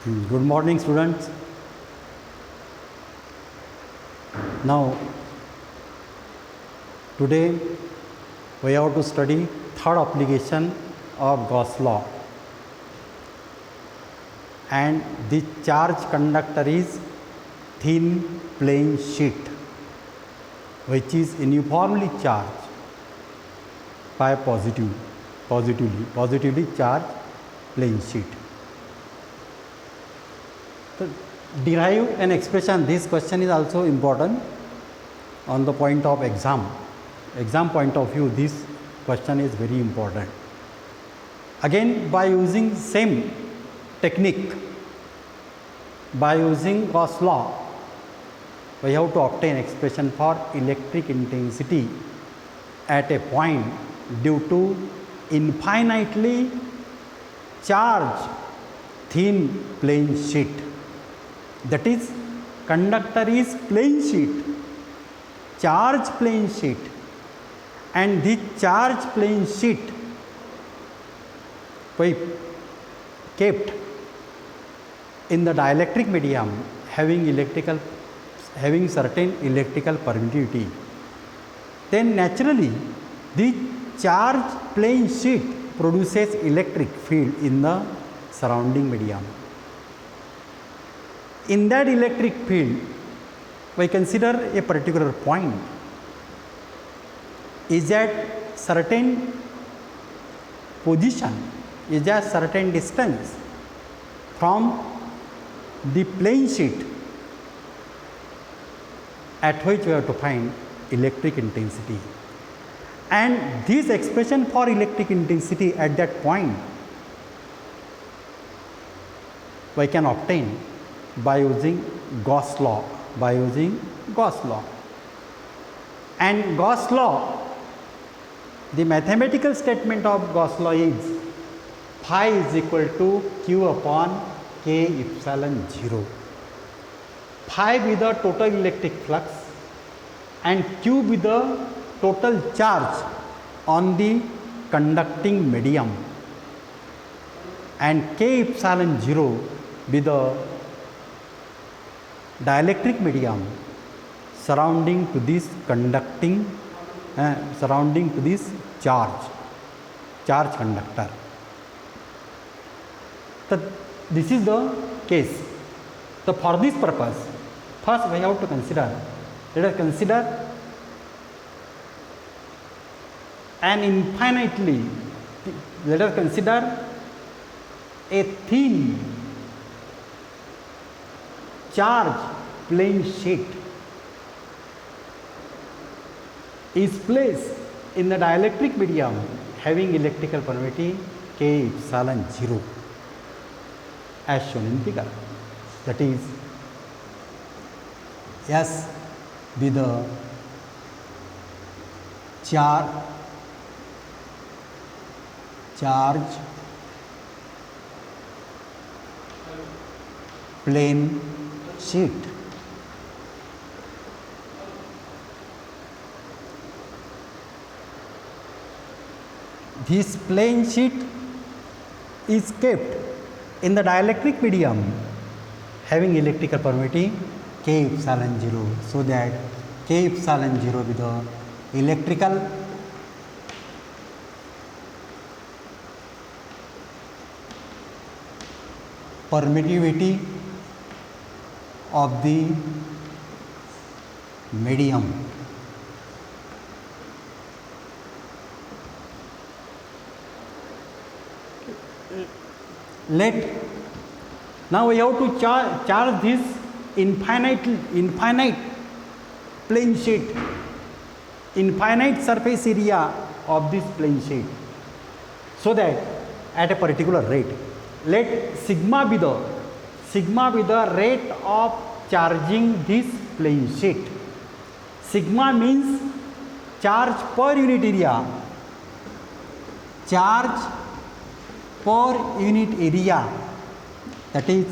Good morning, students. Now, today we have to study third application of Gauss law, and the charge conductor is thin plane sheet, which is uniformly charged by positively charged plane sheet. So, derive an expression. This question is also important on the point of exam point of view. This question is very important. Again, by using same technique, by using Gauss law, we have to obtain expression for electric intensity at a point due to infinitely charged thin plane sheet. That is, conductor is plane sheet, charge plane sheet, and the charge plane sheet we kept in the dielectric medium having certain electrical permittivity. Then naturally the charge plane sheet produces electric field in the surrounding medium. In that electric field, we consider a particular point is at certain position, is at certain distance from the plane sheet at which we have to find electric intensity. And this expression for electric intensity at that point we can obtain by using Gauss law, And Gauss law, the mathematical statement of Gauss law is phi is equal to q upon k epsilon 0. Phi be the total electric flux and q be the total charge on the conducting medium, and k epsilon 0 be the dielectric medium surrounding to this charge conductor. So, this is the case. So, for this purpose, first we have to consider, let us consider a thin charge plane sheet is placed in the dielectric medium having electrical permittivity k epsilon 0 as shown in figure. That is, S be the charge plane sheet. This plane sheet is kept in the dielectric medium having electrical permittivity k epsilon 0, so that k epsilon 0 be the electrical permittivity of the medium. Now we have to charge this infinite plane sheet, infinite surface area of this plane sheet, so that at a particular rate, let sigma be the rate of charging this plane sheet. Sigma means charge per unit area, that is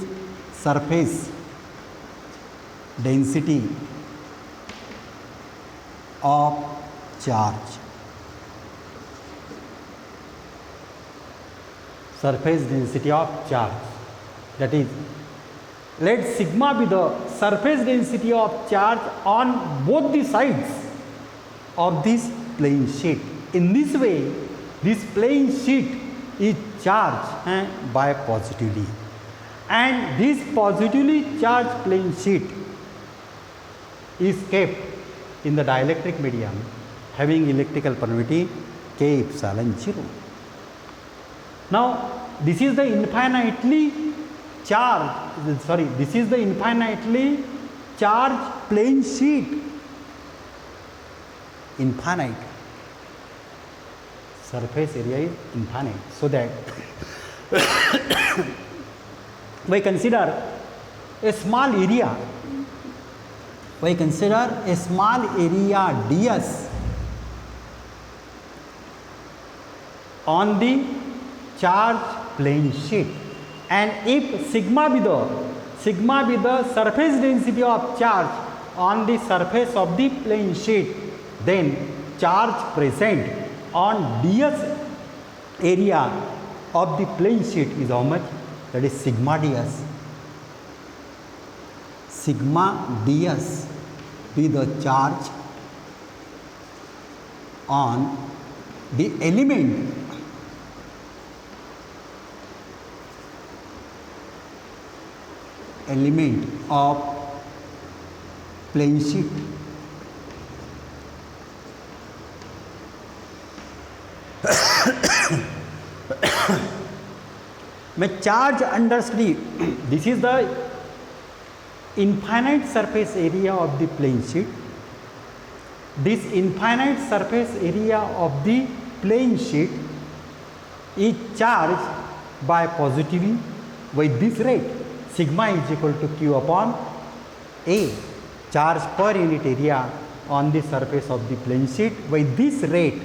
surface density of charge. Surface density of charge. That is, let sigma be the surface density of charge on both the sides of this plane sheet. In this way, this plane sheet is charged by positively, and this positively charged plane sheet is kept in the dielectric medium having electrical permittivity K epsilon 0. Now, this is the infinitely charged plane sheet. Infinite. Surface area is infinite. So that we consider a small area. We consider a small area ds on the charged plane sheet, and if sigma be the surface density of charge on the surface of the plane sheet, then charge present on ds area of the plane sheet is how much? That is sigma ds. Sigma ds be the charge on the element of plane sheet. May charge under study. This is the infinite surface area of the plane sheet. This infinite surface area of the plane sheet is charged by positively with this rate. Sigma is equal to Q upon A, charge per unit area on the surface of the plane sheet. With this rate,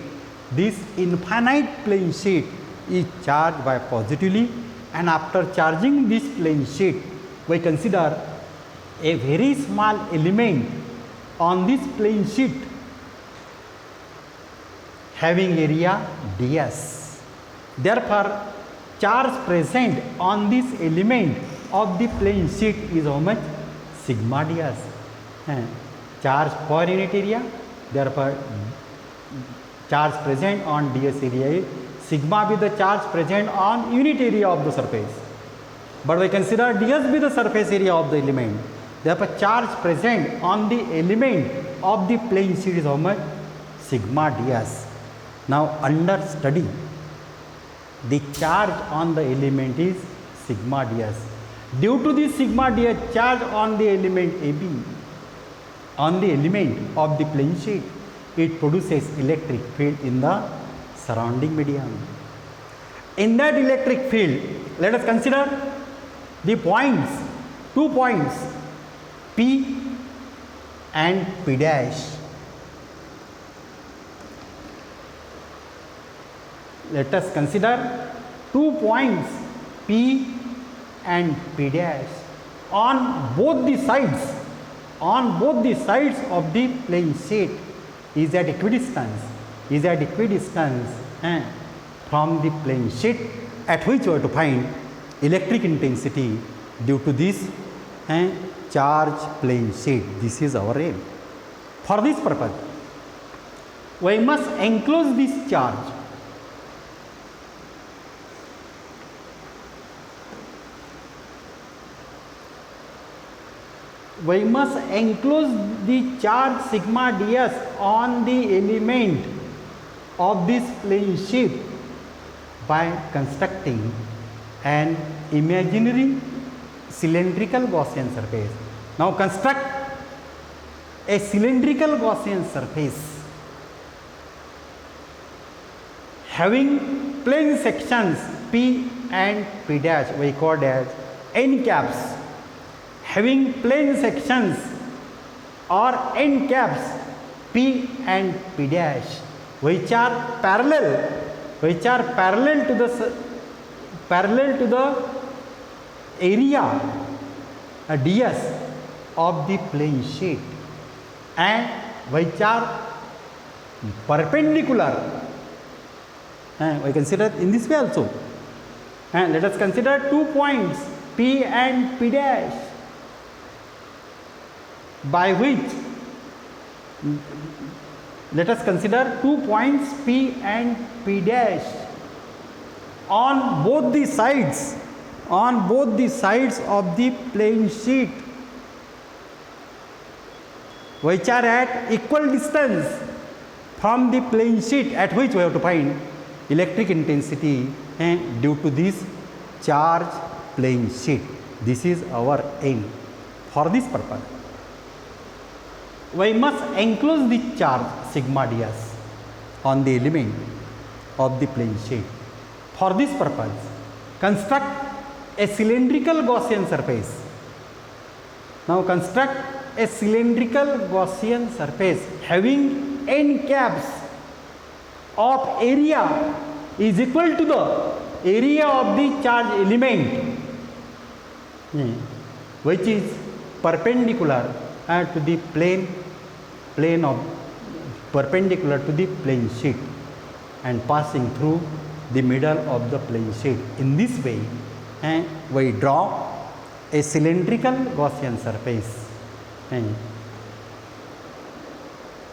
this infinite plane sheet is charged by positively, and after charging this plane sheet, we consider a very small element on this plane sheet having area ds. Therefore, charge present on this element of the plane sheet is how much? Sigma ds. Charge per unit area, therefore charge present on ds area is sigma be the charge present on unit area of the surface. But we consider ds be the surface area of the element. Therefore, charge present on the element of the plane sheet is how much? Sigma ds. Now, under study, the charge on the element is sigma ds. Due to this sigma ds charge on the element AB, on the element of the plane sheet, it produces electric field in the surrounding medium. In that electric field, let us consider the points, 2 points, P and P dash. Let us consider 2 points P and P dash on both the sides of the plane sheet is at equidistance from the plane sheet, at which we have to find electric intensity due to this charge plane sheet. This is our aim. For this purpose, we must enclose this charge. We must enclose the charge sigma ds on the element of this plane sheet by constructing an imaginary cylindrical Gaussian surface. Now, construct a cylindrical Gaussian surface having plane sections P and P dash, we call as n caps, having plane sections or n caps P and P dash, which are parallel to the area ds of the plane sheet, and which are perpendicular. We consider in this way also. And let us consider 2 points P P and P dash, by which, let us consider 2 points P and P dash on both the sides of the plane sheet, which are at equal distance from the plane sheet, at which we have to find electric intensity due to this charge plane sheet. This is our aim. For this purpose, we must enclose the charge sigma ds on the element of the plane sheet. For this purpose, construct a cylindrical Gaussian surface. Now construct a cylindrical Gaussian surface having n caps of area is equal to the area of the charge element, which is perpendicular to the plane sheet and passing through the middle of the plane sheet. In this way, we draw a cylindrical Gaussian surface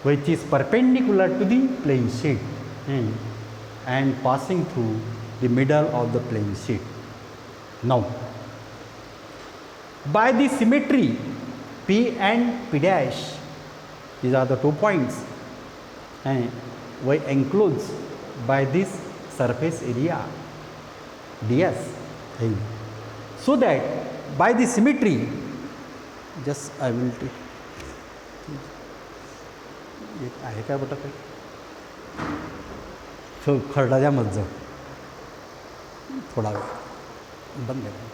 which is perpendicular to the plane sheet and passing through the middle of the plane sheet. Now, by the symmetry P and P dash, these are the 2 points, and we enclose by this surface area ds, so that by the symmetry, just I will take एक आहे काय बटा काही तो खरडा मत जाऊ थोडा वेळ बंद आहे.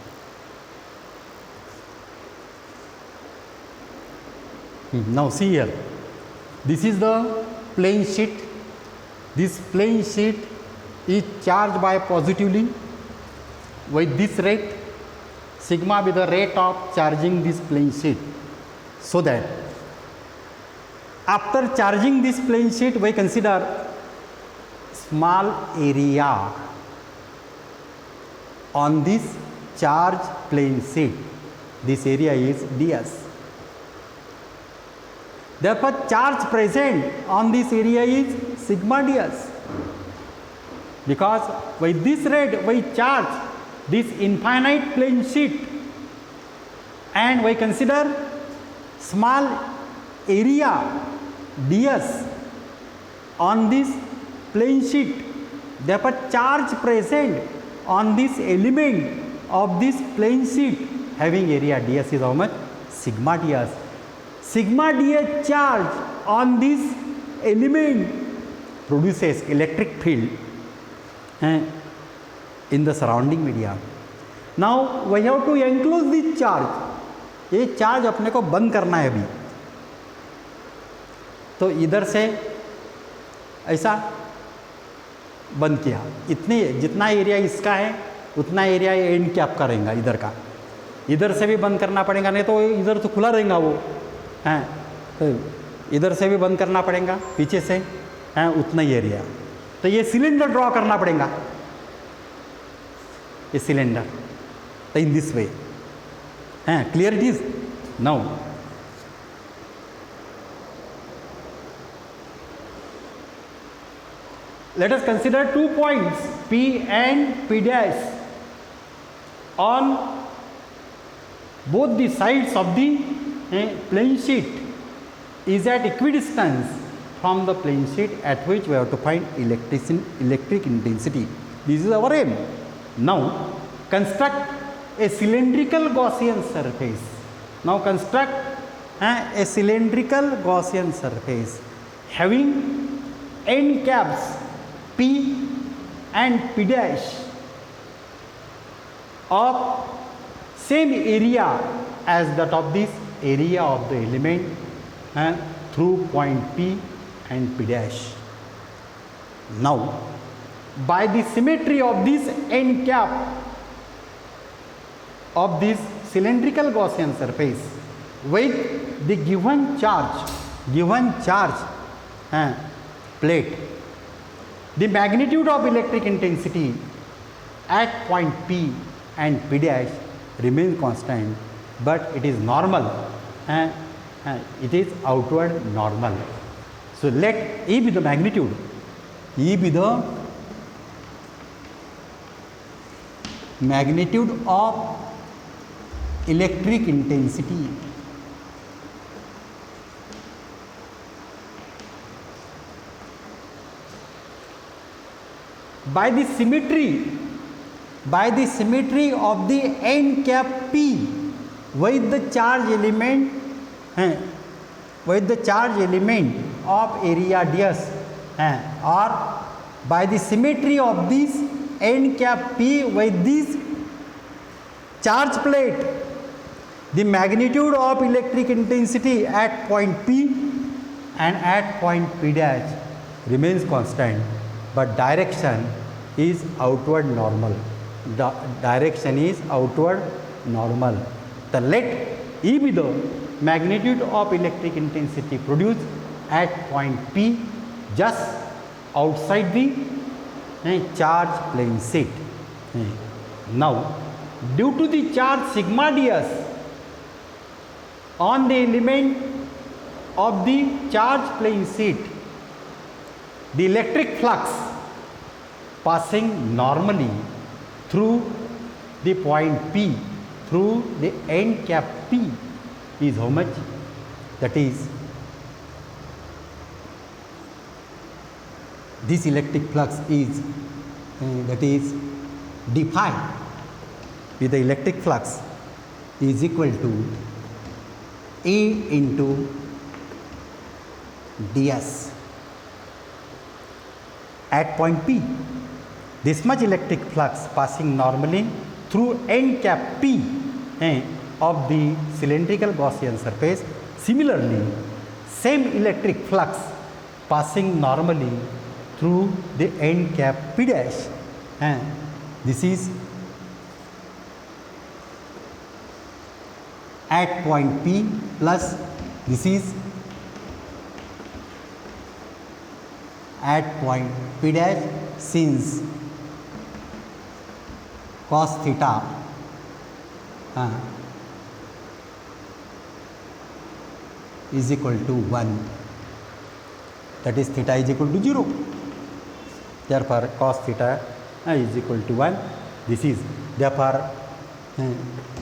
Now see here, this is the plane sheet. This plane sheet is charged by positively with this rate, sigma be the rate of charging this plane sheet, so that after charging this plane sheet we consider small area on this charge plane sheet. This area is ds. Therefore, charge present on this area is sigma ds, because with this rate we charge this infinite plane sheet and we consider small area ds on this plane sheet. Therefore, charge present on this element of this plane sheet having area ds is how much? Sigma ds. Sigma ds charge on this element produces electric field in the surrounding media. Now we have to enclose this charge. ये charge अपने को बंद करना है अभी, तो इधर से ऐसा बंद किया. इतनी जितना एरिया इसका है उतना एरिया एंड कैप का रहेगा इधर का. इधर से भी बंद करना पड़ेगा, नहीं तो इधर तो खुला रहेगा वो हैं, तो इधर से भी बंद करना पड़ेगा पीछे से हैं, उतना ही एरिया. तो ये सिलेंडर ड्रॉ करना पड़ेगा, ये सिलेंडर. तो इन दिस वे हैं, clear it is. Now let us consider 2 points P and P dash on both the sides of the plane sheet is at equidistance from the plane sheet, at which we have to find electric intensity. This is our aim. Now construct a cylindrical Gaussian surface. Now construct a cylindrical Gaussian surface having n caps P and P dash of same area as that of this area of the element through point P and P dash. Now by the symmetry of this n cap of this cylindrical Gaussian surface with the given charge plate, the magnitude of electric intensity at point P and P dash remains constant, but it is normal and it is outward normal. So let E be the magnitude, E be the magnitude of electric intensity. By the symmetry of the n cap p with the charge element of area ds or by the symmetry of this n cap p with this charge plate, the magnitude of electric intensity at point P and at point P dash remains constant, but direction is outward normal. The direction is outward normal. The let E be the magnitude of electric intensity produced at point P just outside the charge plane sheet. Now, due to the charge sigma ds on the element of the charge plane sheet, the electric flux passing normally through the point P through the n cap P is how much? That is, this electric flux is that is d phi with the electric flux is equal to A into ds at point P. This much electric flux passing normally through n cap P of the cylindrical Gaussian surface. Similarly, same electric flux passing normally through the n cap P dash, and this is at point P plus this is at point P dash, since cos theta is equal to 1, that is theta is equal to 0. Therefore, cos theta is equal to 1. This is therefore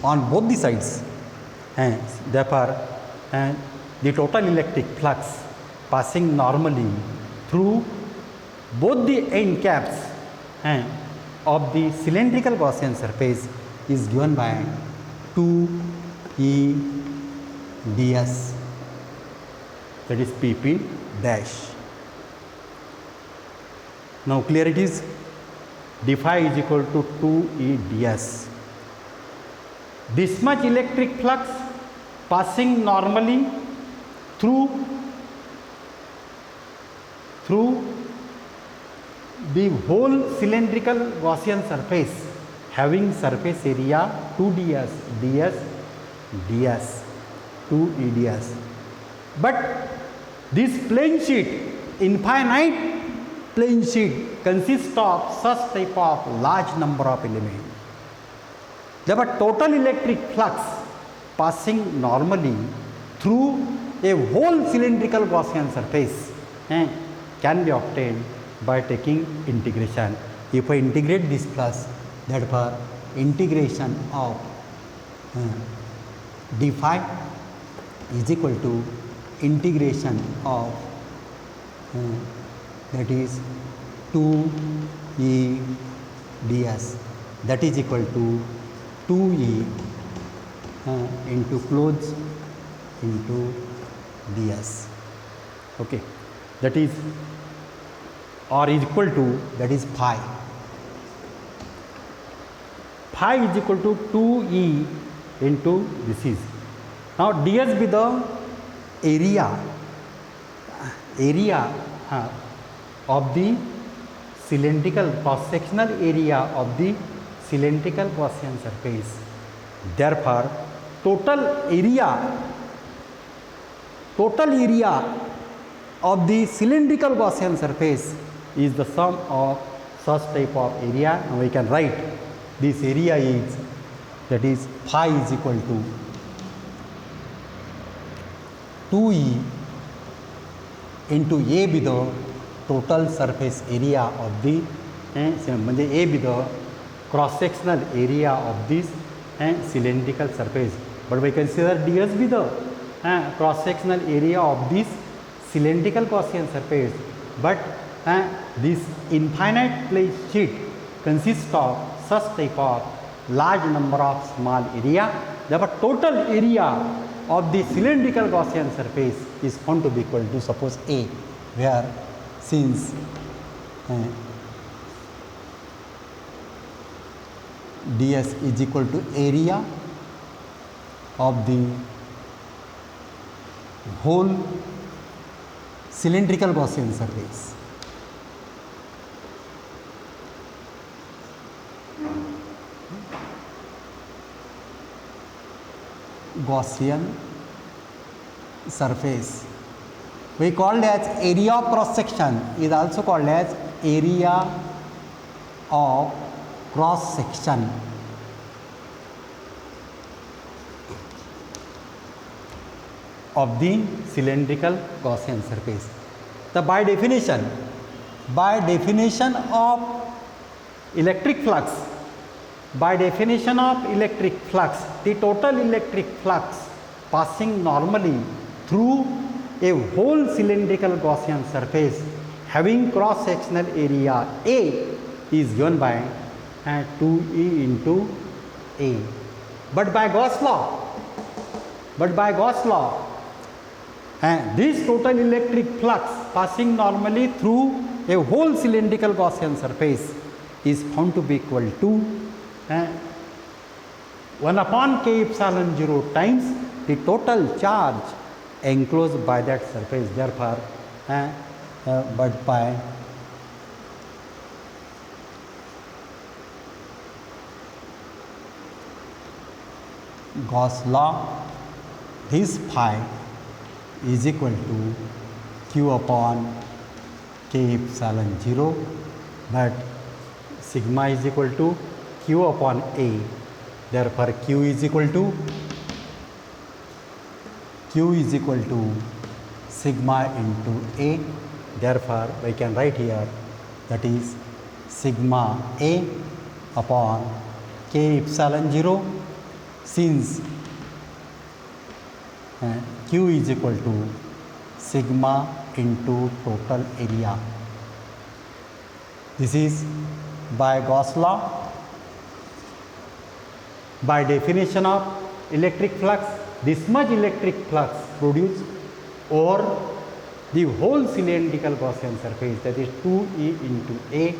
on both the sides, therefore the total electric flux passing normally through both the end caps of the cylindrical Gaussian surface is given by 2E ds, that is Pp dash. Now clear it is, d phi is equal to 2E ds. This much electric flux passing normally through the whole cylindrical Gaussian surface having surface area 2ds, ds, 2E ds. But this plane sheet, infinite plane sheet, consists of such type of large number of elements. Therefore, total electric flux passing normally through a whole cylindrical Gaussian surface can be obtained by taking integration. If I integrate this plus, therefore integration of d phi is equal to integration of that is 2E ds, that is equal to 2E into close into ds. Okay, that is or is equal to, that is phi. Phi is equal to 2E into this is. Now ds be the area of the cylindrical cross-sectional area of the cylindrical Gaussian surface. Therefore, total area of the cylindrical Gaussian surface is the sum of such type of area. Now we can write this area is that is phi is equal to 2E into A be the total surface area of the म्हणजे A be the cross sectional area of this cylindrical surface, but we consider ds be the cross sectional area of this cylindrical Gaussian surface, but this infinite plane sheet consists of such type of large number of small area. Therefore, total area of the cylindrical Gaussian surface is found to be equal to suppose A, where since ds is equal to area of the whole cylindrical Gaussian surface. Gaussian surface, we called as area of cross section, is also called as area of cross section. Of the cylindrical Gaussian surface. The by definition of electric flux, the total electric flux passing normally through a whole cylindrical Gaussian surface having cross sectional area A is given by 2E into A. But by Gauss law, this total electric flux passing normally through a whole cylindrical Gaussian surface is found to be equal to 1 upon k epsilon 0 times the total charge enclosed by that surface. Therefore, but by Gauss law, this phi is equal to q upon k epsilon 0, but sigma is equal to q upon A. Therefore, q is equal to sigma into A. Therefore, we can write here that is sigma A upon k epsilon 0, since q is equal to sigma into total area. This is by Gauss law. By definition of electric flux, this much electric flux produced over the whole cylindrical Gaussian surface, that is 2E into A,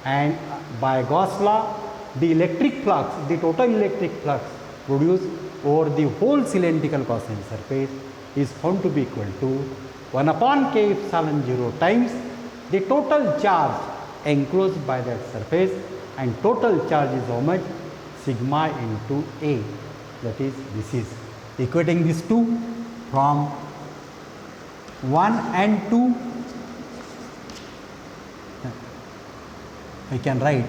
and by Gauss law, the electric flux, the total electric flux produced over the whole cylindrical Gaussian surface is found to be equal to 1 upon k epsilon 0 times the total charge enclosed by that surface, and total charge is how much? Sigma into A. That is, this is equating these two from 1 and 2. I can write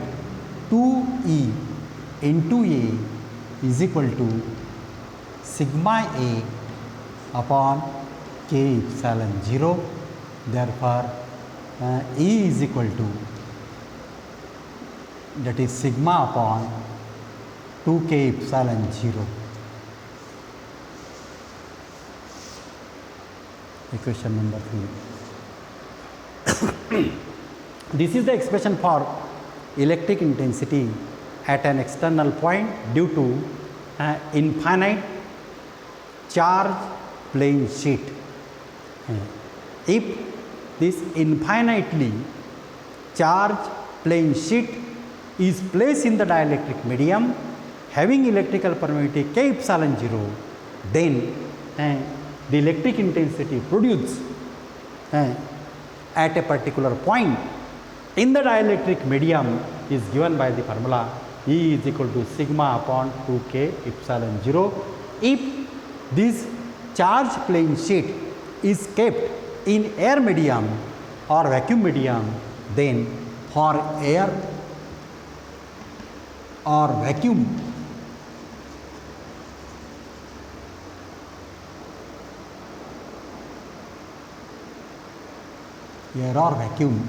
2E into A is equal to sigma A upon k epsilon 0. Therefore, E is equal to, that is sigma upon 2k epsilon 0. Equation number 3. This is the expression for electric intensity at an external point due to infinite charge plane sheet. If this infinitely charged plane sheet is placed in the dielectric medium having electrical permeability k epsilon 0, then the electric intensity produced at a particular point in the dielectric medium is given by the formula E is equal to sigma upon 2k epsilon 0. If this charge plane sheet is kept in air medium or vacuum medium, then for air or vacuum air or vacuum,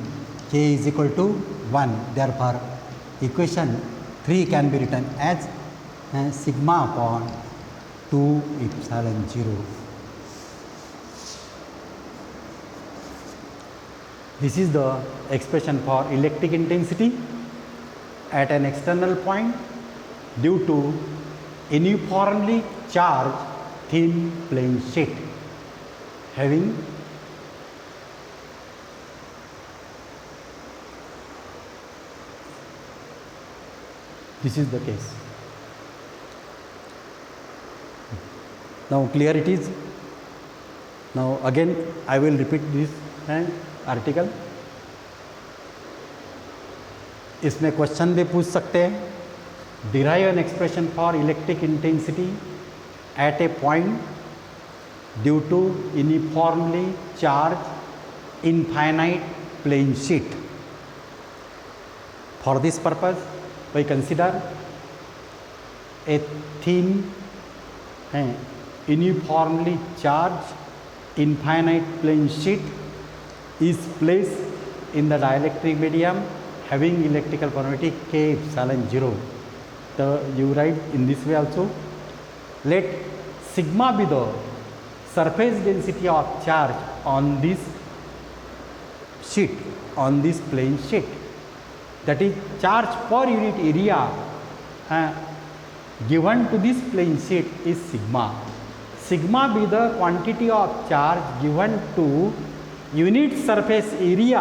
K is equal to 1. Therefore, equation 3 can be written as sigma upon 2 epsilon 0. This is the expression for electric intensity at an external point due to uniformly charged thin plane sheet having this is the case. Now clear it is. Now again I will repeat this article. इसमें question भी पूछ सकते हैं. Derive an expression for electric intensity at a point due to uniformly charge infinite plane sheet. For this purpose we consider a thin uniformly charge infinite plane sheet is placed in the dielectric medium having electrical permittivity K epsilon 0. So you write in this way also. Let sigma be the surface density of charge on this sheet, on this plane sheet. That is charge per unit area given to this plane sheet is sigma. Sigma be the quantity of charge given to unit surface area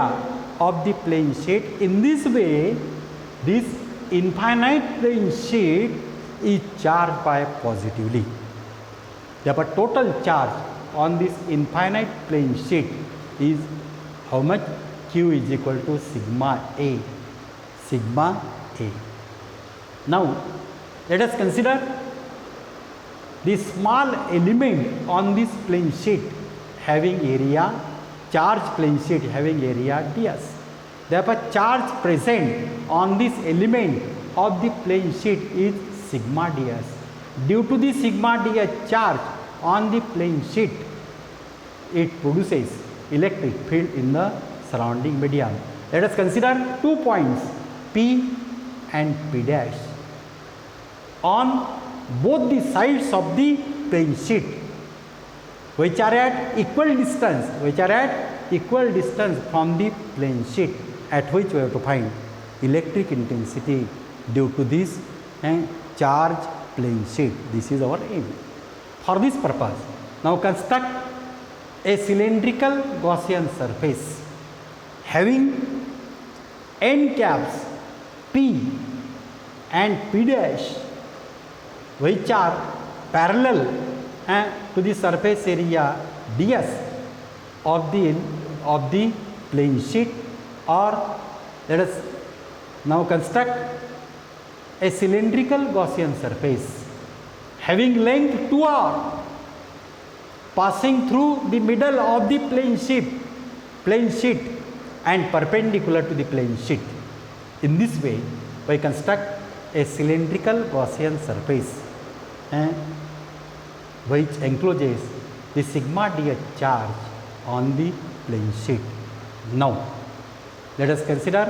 of the plane sheet. In this way, this infinite plane sheet is charged by positively. Therefore, total charge on this infinite plane sheet is how much? Q is equal to sigma A. Sigma A. Now, let us consider the small element on this plane sheet having area, charge plane sheet having area ds. Therefore, charge present on this element of the plane sheet is sigma ds. Due to the sigma ds charge on the plane sheet, it produces electric field in the surrounding medium. Let us consider 2 points P and P dash on both the sides of the plane sheet, which are at equal distance from the plane sheet, at which we have to find electric intensity due to this charge plane sheet. This is our aim. For this purpose, now construct a cylindrical Gaussian surface having end caps P and P dash, which are parallel to the surface area ds of the plane sheet. Or let us now construct a cylindrical Gaussian surface having length 2r passing through the middle of the plane sheet and perpendicular to the plane sheet. In this way, we construct a cylindrical Gaussian surface which encloses the sigma ds charge on the plane sheet. Now, let us consider,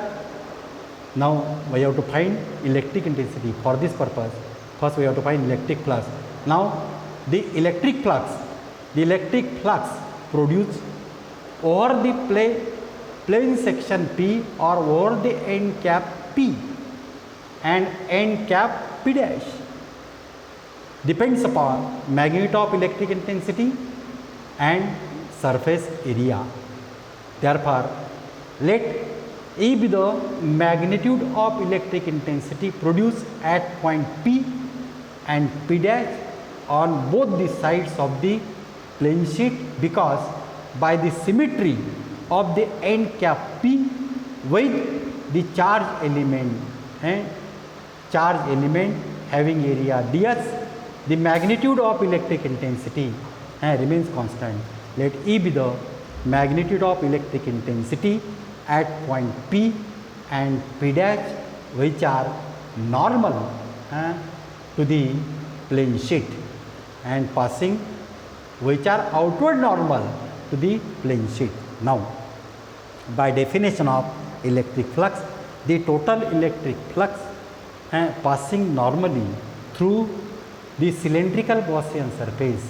now we have to find electric intensity. For this purpose, first we have to find electric flux. Now, the electric flux produced over the plane section P or over the end cap P and end cap P dash depends upon magnitude of electric intensity and surface area. Therefore, let E be the magnitude of electric intensity produced at point P and P dash on both the sides of the plane sheet, because by the symmetry of the end cap P with the charge element having area ds, the magnitude of electric intensity remains constant. Let E be the magnitude of electric intensity at point P and P dash, which are normal to the plane sheet and passing, which are outward normal to the plane sheet. Now, by definition of electric flux, the total electric flux passing normally through the cylindrical Gaussian surface